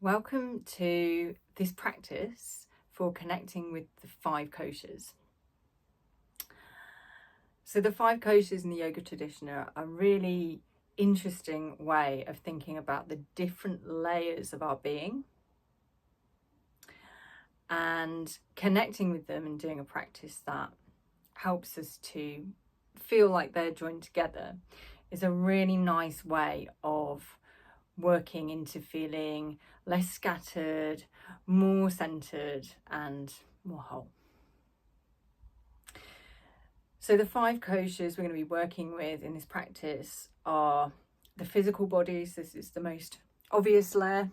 Welcome to this practice for connecting with the 5 koshas. So the 5 koshas in the yoga tradition are a really interesting way of thinking about the different layers of our being, and connecting with them and doing a practice that helps us to feel like they're joined together is a really nice way of working into feeling less scattered, more centered, and more whole. So the 5 koshas we're going to be working with in this practice are the physical bodies. This is the most obvious layer.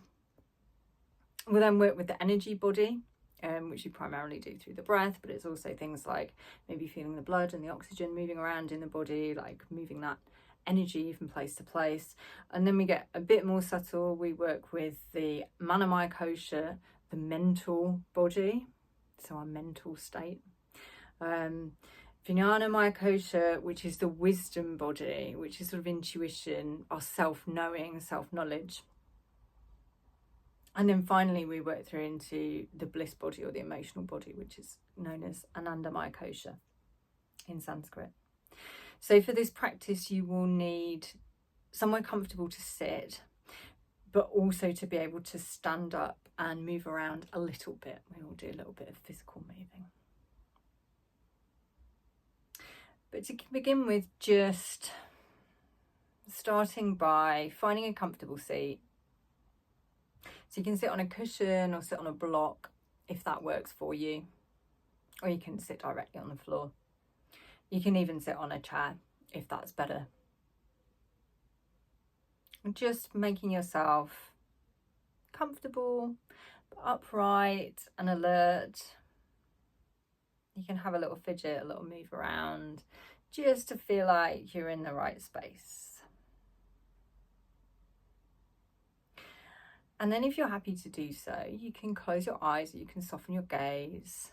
We'll then work with the energy body, which you primarily do through the breath, but it's also things like maybe feeling the blood and the oxygen moving around in the body, like moving that energy from place to place. And then we get a bit more subtle. We work with the manamaya kosha, the mental body, so our mental state. Vijnanamaya kosha, which is the wisdom body, which is sort of intuition, our self-knowing, self-knowledge. And then finally we work through into the bliss body, or the emotional body, which is known as anandamaya kosha in Sanskrit. So for this practice, you will need somewhere comfortable to sit, but also to be able to stand up and move around a little bit. We will do a little bit of physical moving. But to begin with, just starting by finding a comfortable seat. So you can sit on a cushion or sit on a block if that works for you, or you can sit directly on the floor. You can even sit on a chair if that's better. Just making yourself comfortable, upright and alert. You can have a little fidget, a little move around, just to feel like you're in the right space. And then if you're happy to do so, you can close your eyes, or you can soften your gaze.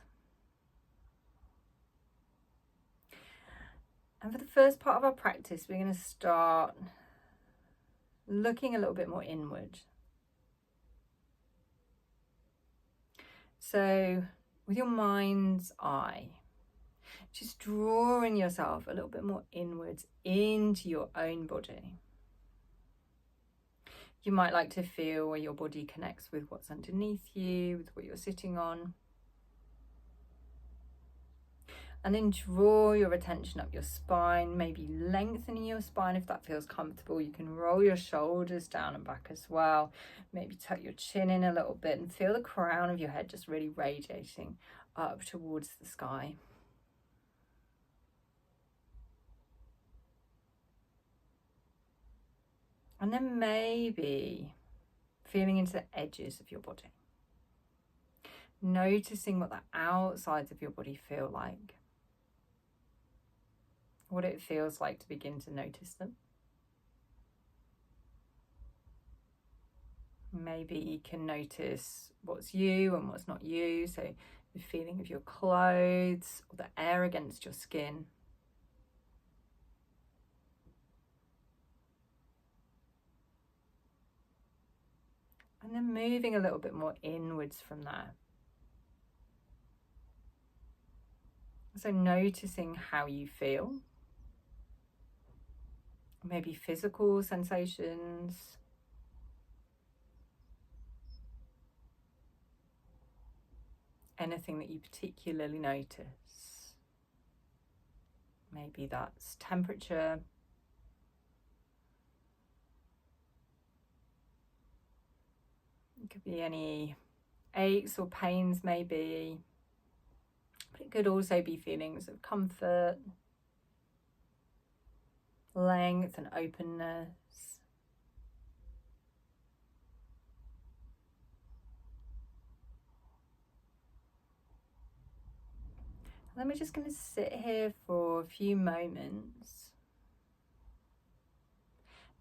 And for the first part of our practice, we're going to start looking a little bit more inward. So with your mind's eye, just drawing yourself a little bit more inwards into your own body. You might like to feel where your body connects with what's underneath you, with what you're sitting on. And then draw your attention up your spine, maybe lengthening your spine if that feels comfortable. You can roll your shoulders down and back as well. Maybe tuck your chin in a little bit and feel the crown of your head just really radiating up towards the sky. And then maybe feeling into the edges of your body. Noticing what the outsides of your body feel like. What it feels like to begin to notice them. Maybe you can notice what's you and what's not you. So the feeling of your clothes or the air against your skin. And then moving a little bit more inwards from there. So noticing how you feel. Maybe physical sensations. Anything that you particularly notice. Maybe that's temperature. It could be any aches or pains maybe. But it could also be feelings of comfort, length and openness. And then we're just going to sit here for a few moments,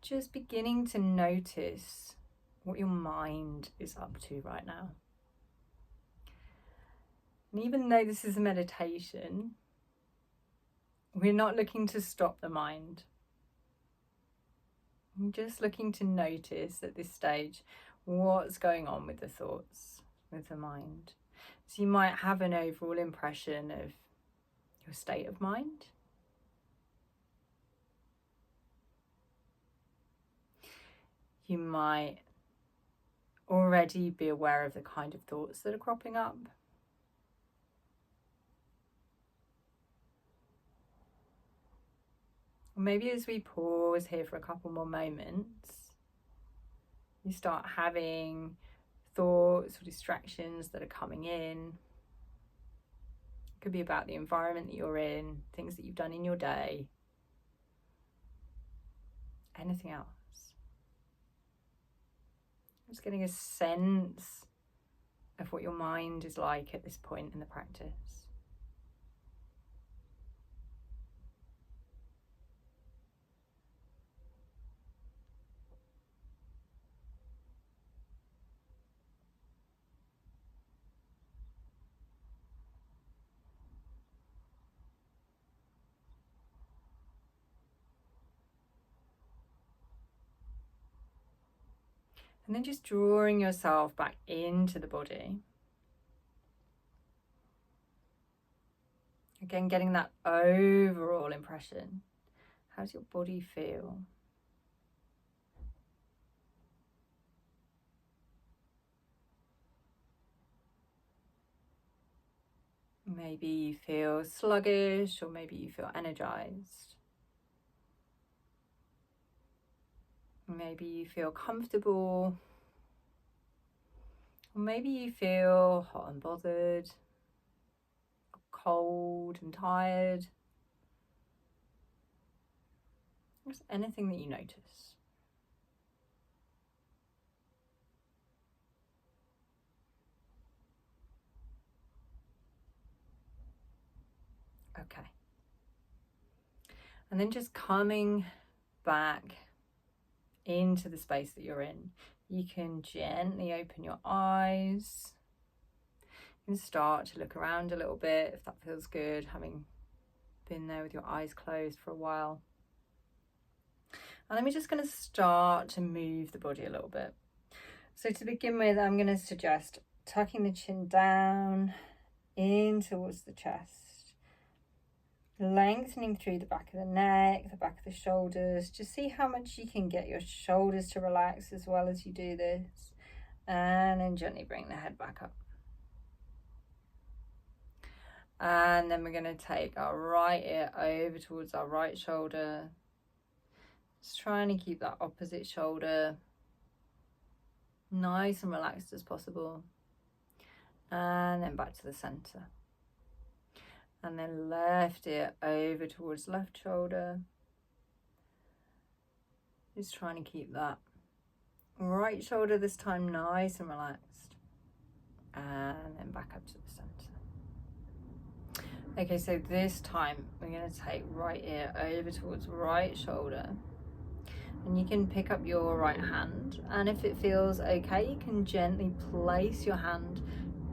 just beginning to notice what your mind is up to right now. And even though this is a meditation, we're not looking to stop the mind. I'm just looking to notice at this stage what's going on with the thoughts, with the mind. So you might have an overall impression of your state of mind. You might already be aware of the kind of thoughts that are cropping up. Or maybe as we pause here for a couple more moments, you start having thoughts or distractions that are coming in. It could be about the environment that you're in, things that you've done in your day, anything else. Just getting a sense of what your mind is like at this point in the practice. And then just drawing yourself back into the body. Again, getting that overall impression. How does your body feel? Maybe you feel sluggish, or maybe you feel energized. Maybe you feel comfortable, or maybe you feel hot and bothered, cold and tired. Just anything that you notice. Okay. And then just coming back into the space that you're in. You can gently open your eyes. You can start to look around a little bit if that feels good, having been there with your eyes closed for a while. And then we're just going to start to move the body a little bit. So to begin with, I'm going to suggest tucking the chin down in towards the chest. Lengthening through the back of the neck, the back of the shoulders. Just see how much you can get your shoulders to relax as well as you do this. And then gently bring the head back up. And then we're going to take our right ear over towards our right shoulder. Just trying to keep that opposite shoulder nice and relaxed as possible. And then back to the center. And then left ear over towards left shoulder. Just trying to keep that right shoulder this time nice and relaxed. And then back up to the center. Okay, so this time we're going to take right ear over towards right shoulder. And you can pick up your right hand. And if it feels okay, you can gently place your hand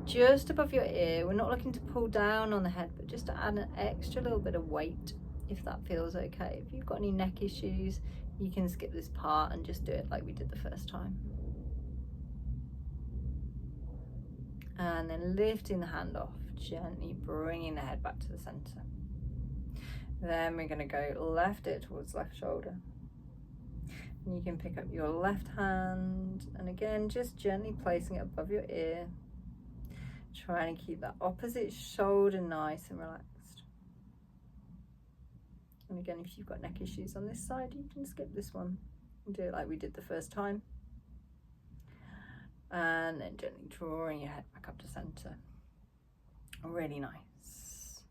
just above your ear. We're not looking to pull down on the head, but just to add an extra little bit of weight, if that feels okay. If you've got any neck issues, you can skip this part and just do it like we did the first time. And then lifting the hand off, gently bringing the head back to the center. Then we're going to go left ear towards left shoulder. And you can pick up your left hand, and again, just gently placing it above your ear. Trying to keep that opposite shoulder nice and relaxed. And again, if you've got neck issues on this side, you can skip this one and do it like we did the first time. And then gently drawing your head back up to center. Really nice.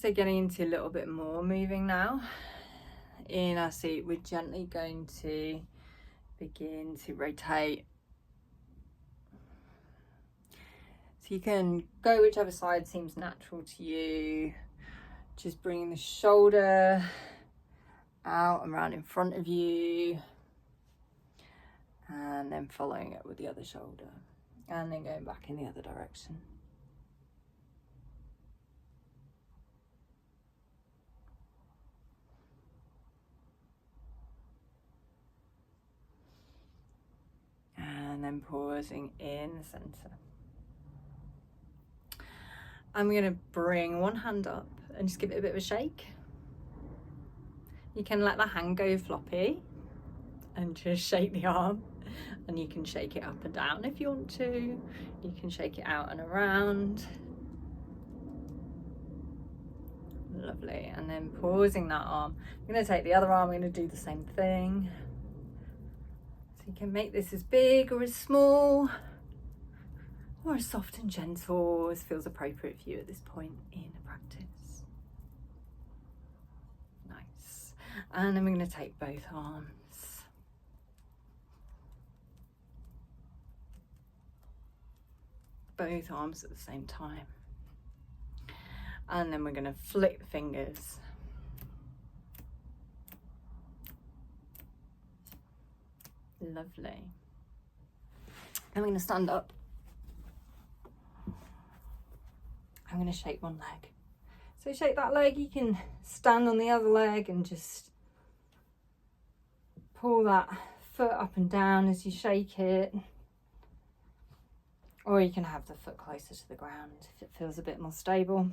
So getting into a little bit more moving now. In our seat, we're gently going to begin to rotate. So you can go whichever side seems natural to you. Just bringing the shoulder out and round in front of you. And then following it with the other shoulder. And then going back in the other direction. then pausing in the center. I'm going to bring one hand up and just give it a bit of a shake. You can let the hand go floppy and just shake the arm, and you can shake it up and down if you want to. You can shake it out and around. Lovely. And then pausing that arm. I'm going to take the other arm, I'm going to do the same thing. So you can make this as big or as small, or as soft and gentle as feels appropriate for you at this point in the practice. Nice. And then we're going to take both arms. Both arms at the same time. And then we're going to flick the fingers. Lovely. I'm going to stand up. I'm going to shake one leg. So shake that leg, you can stand on the other leg and just pull that foot up and down as you shake it. Or you can have the foot closer to the ground if it feels a bit more stable.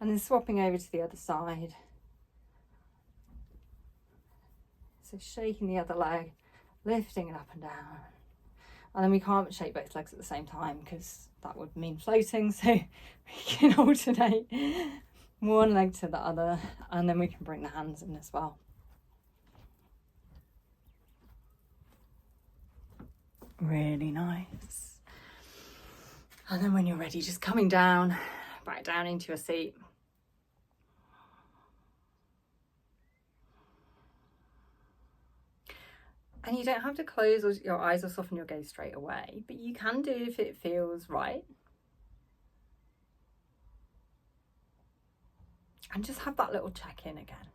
And then swapping over to the other side. So shaking the other leg, lifting it up and down. And then we can't shake both legs at the same time because that would mean floating. So we can alternate one leg to the other, and then we can bring the hands in as well. Really nice. And then when you're ready, just coming down, back down into your seat. And you don't have to close your eyes or soften your gaze straight away, but you can do if it feels right. And just have that little check-in again.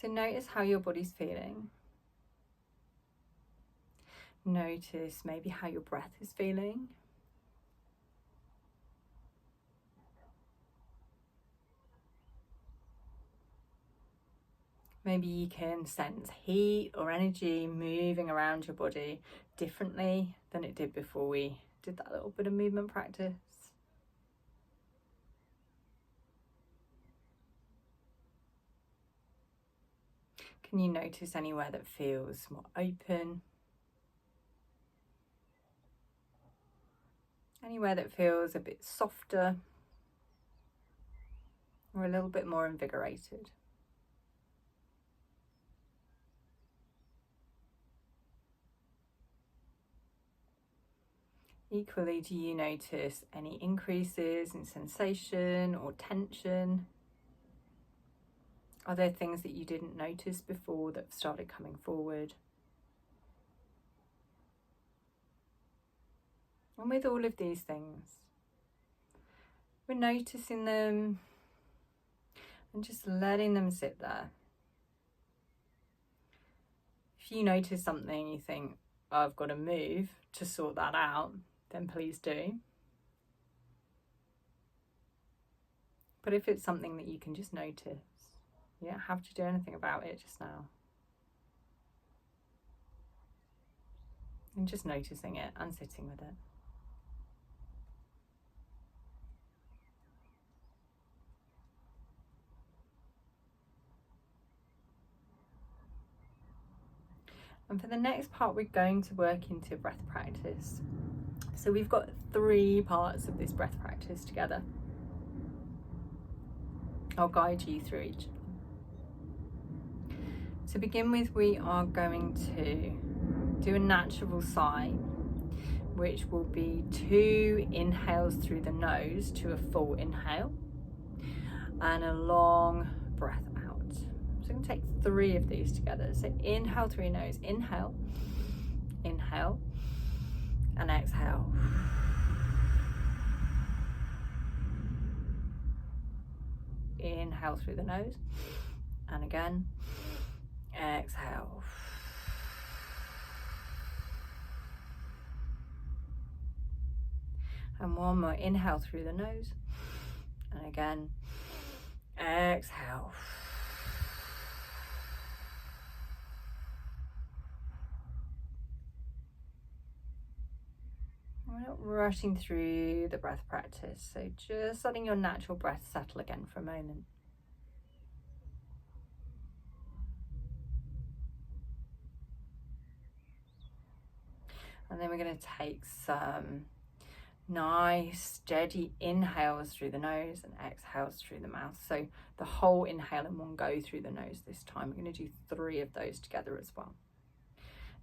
So notice how your body's feeling. Notice maybe how your breath is feeling. Maybe you can sense heat or energy moving around your body differently than it did before we did that little bit of movement practice. Can you notice anywhere that feels more open? Anywhere that feels a bit softer or a little bit more invigorated? Equally, do you notice any increases in sensation or tension? Are there things that you didn't notice before that have started coming forward? And with all of these things, we're noticing them and just letting them sit there. If you notice something, you think, oh, I've got to move to sort that out, then please do. But if it's something that you can just notice, you don't have to do anything about it just now. And just noticing it and sitting with it. And for the next part, we're going to work into breath practice. So we've got 3 parts of this breath practice together. I'll guide you through each. To begin with, we are going to do a natural sigh, which will be 2 inhales through the nose to a full inhale and a long breath out. So I'm going to take 3 of these together. So inhale through your nose, inhale, inhale, and exhale. Inhale through the nose, and again, exhale. And one more, inhale through the nose, and again, exhale. we're not rushing through the breath practice, so just letting your natural breath settle again for a moment. And then we're going to take some nice steady inhales through the nose and exhales through the mouth. So the whole inhale in one go through the nose this time. We're going to do 3 of those together as well.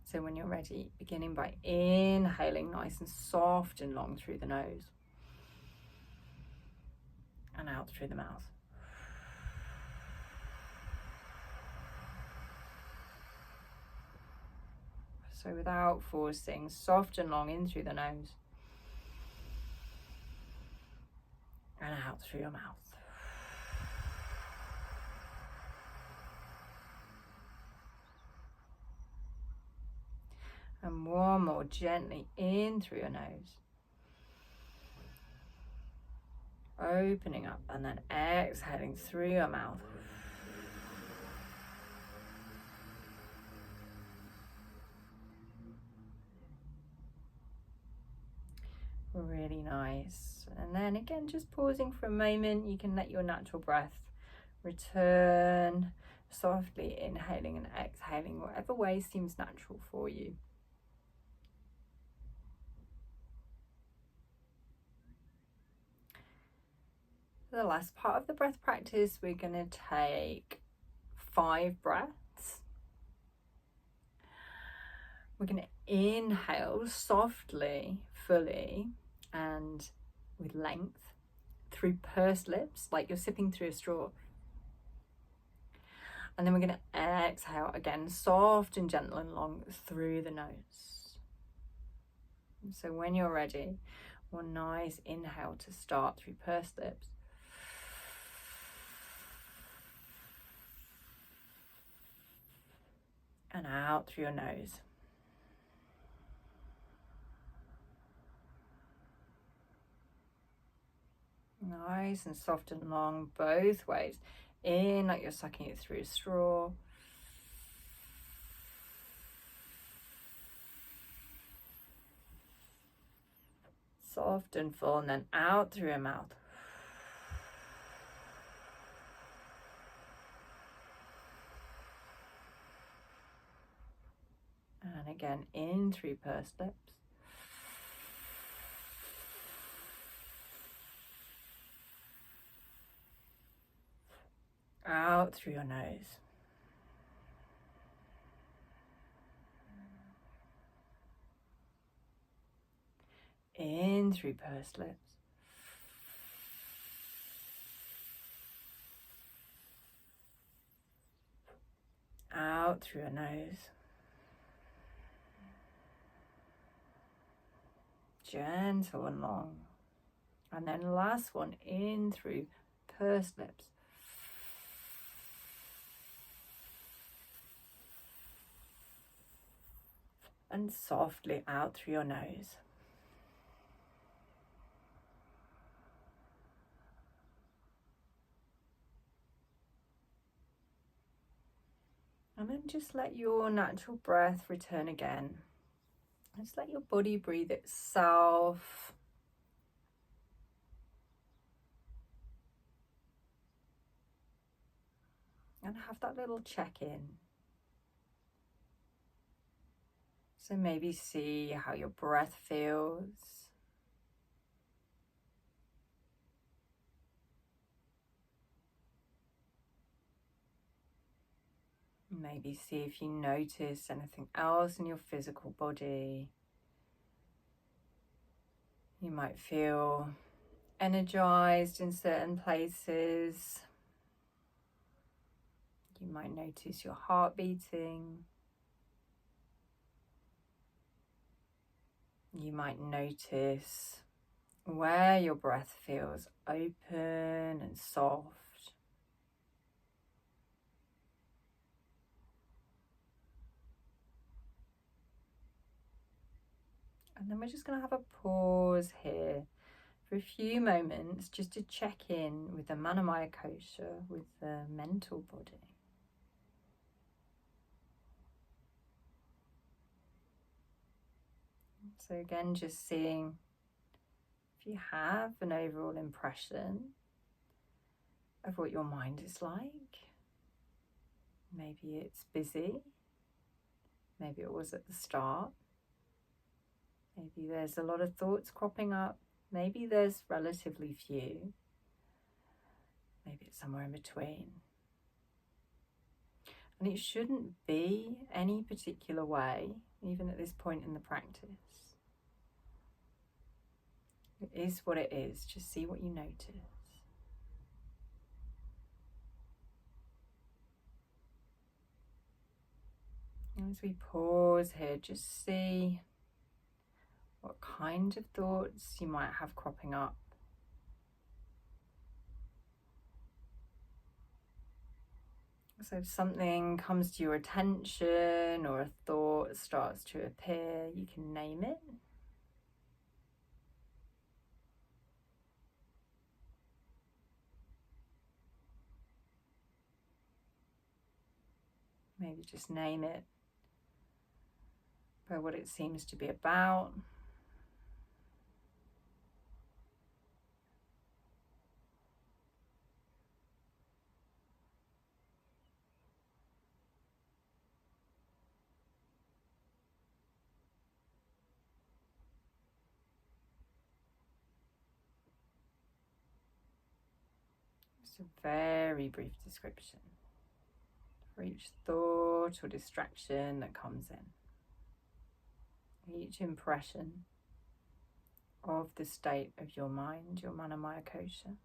So when you're ready, beginning by inhaling nice and soft and long through the nose and out through the mouth. So without forcing, soft and long in through the nose and out through your mouth. And one more, gently in through your nose, opening up, and then exhaling through your mouth. Really nice. And then again, just pausing for a moment, you can let your natural breath return, softly inhaling and exhaling, whatever way seems natural for you. For the last part of the breath practice, we're going to take 5 breaths. We're going to inhale softly, fully, and with length through pursed lips, like you're sipping through a straw. And then we're going to exhale again, soft and gentle and long through the nose. So when you're ready, one nice inhale to start through pursed lips. And out through your nose. Nice and soft and long both ways. In like you're sucking it through a straw. Soft and full, and then out through your mouth. And again, in through pursed lips. Out through your nose. In through pursed lips. Out through your nose. Gentle and long. And then last one, in through pursed lips. And softly out through your nose. And then just let your natural breath return again. Just let your body breathe itself. And have that little check-in. So maybe see how your breath feels. Maybe see if you notice anything else in your physical body. You might feel energized in certain places. You might notice your heart beating. You might notice where your breath feels open and soft. And then we're just going to have a pause here for a few moments just to check in with the Manamaya Kosha, with the mental body. So again, just seeing you have an overall impression of what your mind is like, maybe it's busy, maybe it was at the start, maybe there's a lot of thoughts cropping up, maybe there's relatively few, maybe it's somewhere in between. And it shouldn't be any particular way, even at this point in the practice. It is what it is. Just see what you notice. And as we pause here, just see what kind of thoughts you might have cropping up. So if something comes to your attention or a thought starts to appear, you can name it. Maybe just name it by what it seems to be about. Just a very brief description for each thought or distraction that comes in. Each impression of the state of your mind, your Manamaya Kosha.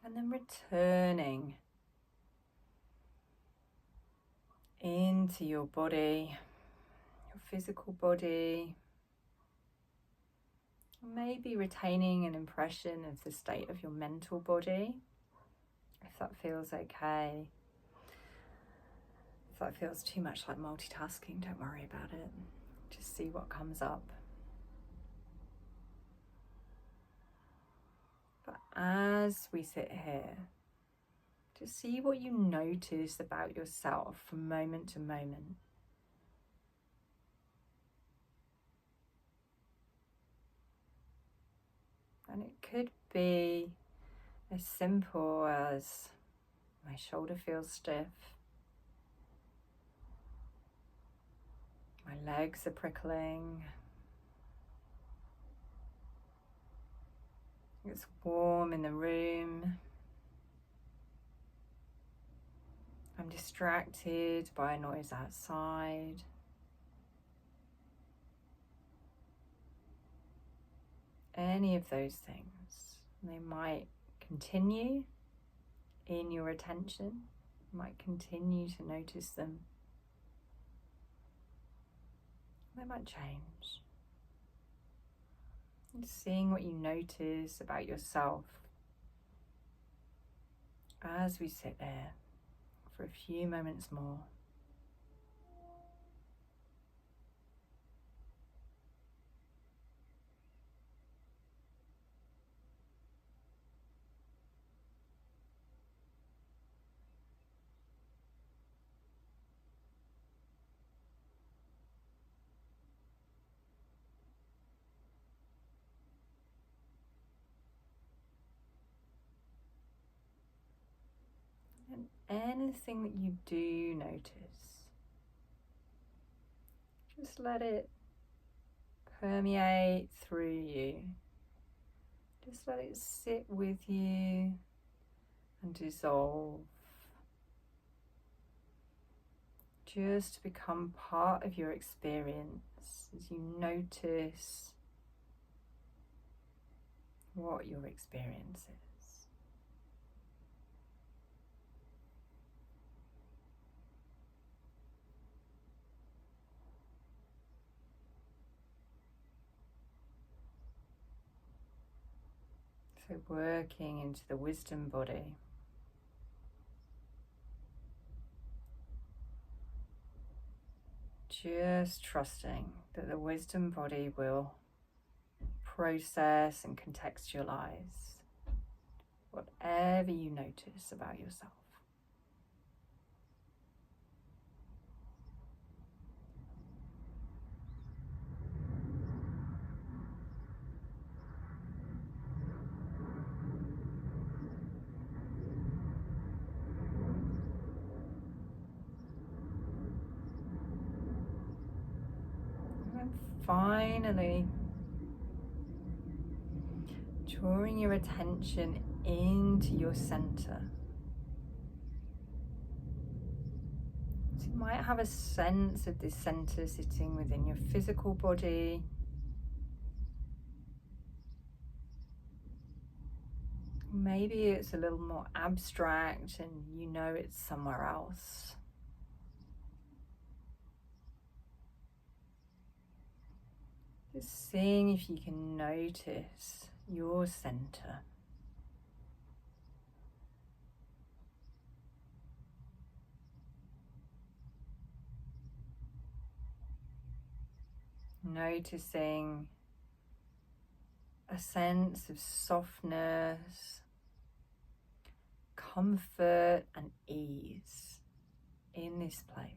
And then returning into your body, your physical body, maybe retaining an impression of the state of your mental body, if that feels okay. If that feels too much like multitasking, don't worry about it. Just see what comes up. But as we sit here, just see what you notice about yourself from moment to moment. And it could be as simple as my shoulder feels stiff, my legs are prickling, it's warm in the room, I'm distracted by a noise outside. Any of those things, they might continue in your attention, you might continue to notice them. They might change. Just seeing what you notice about yourself as we sit there for a few moments more. And anything that you do notice, just let it permeate through you. Just let it sit with you and dissolve. Just become part of your experience as you notice what your experience is. So working into the wisdom body. Just trusting that the wisdom body will process and contextualize whatever you notice about yourself. And finally, drawing your attention into your center. So you might have a sense of this center sitting within your physical body. Maybe it's a little more abstract and you know it's somewhere else. Just seeing if you can notice your center. Noticing a sense of softness, comfort and ease in this place.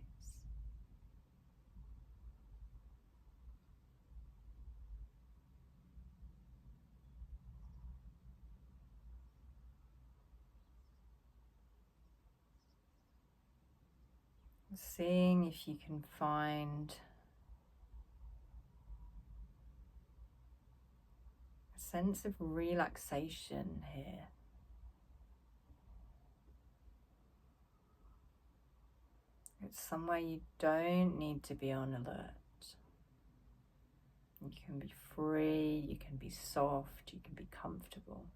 Seeing if you can find a sense of relaxation here. It's somewhere you don't need to be on alert. You can be free, you can be soft, you can be comfortable.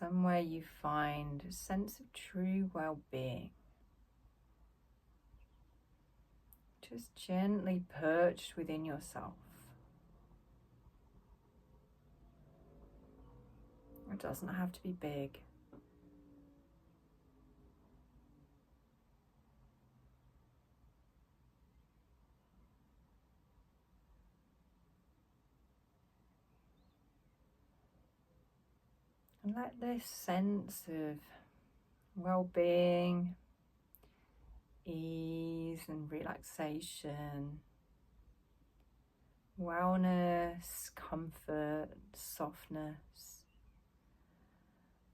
Somewhere you find a sense of true well-being. Just gently perched within yourself. It doesn't have to be big. And let this sense of well-being, ease and relaxation, wellness, comfort, softness,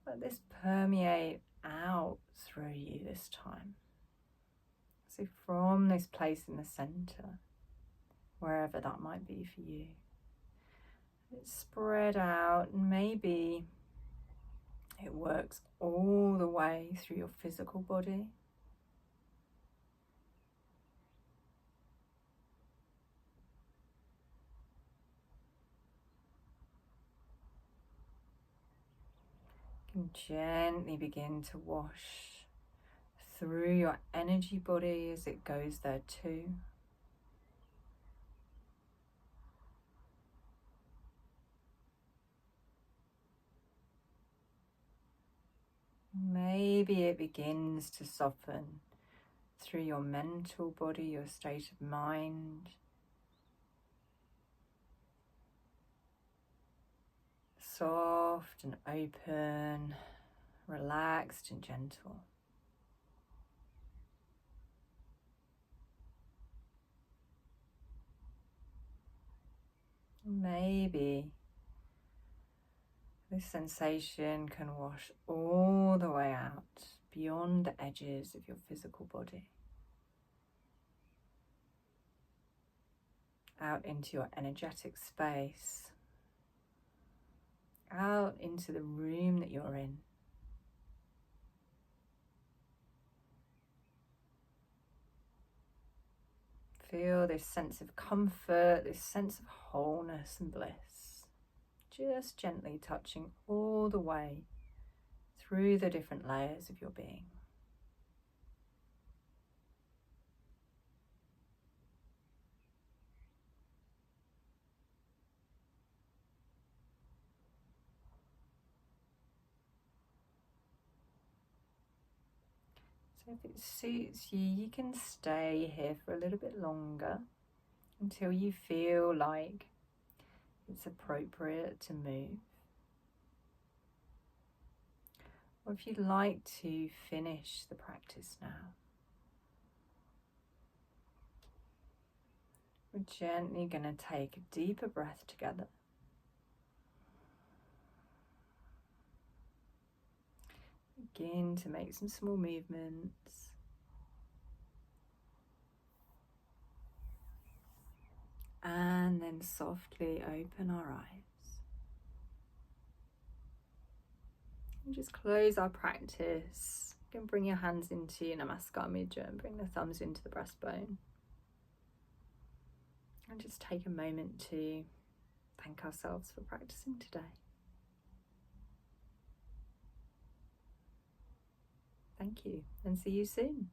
let this permeate out through you this time. So from this place in the center, wherever that might be for you, it's spread out and maybe it works all the way through your physical body. You can gently begin to wash through your energy body as it goes there too. Maybe it begins to soften through your mental body, your state of mind. Soft and open, relaxed and gentle. Maybe this sensation can wash all the way out beyond the edges of your physical body, out into your energetic space, out into the room that you're in. Feel this sense of comfort, this sense of wholeness and bliss, just gently touching all the way through the different layers of your being. So if it suits you, you can stay here for a little bit longer until you feel like it's appropriate to move. Or if you'd like to finish the practice now, we're gently going to take a deeper breath together. Begin to make some small movements. And then softly open our eyes. And just close our practice. You can bring your hands into Namaskar Mudra and bring the thumbs into the breastbone. And just take a moment to thank ourselves for practicing today. Thank you, and see you soon.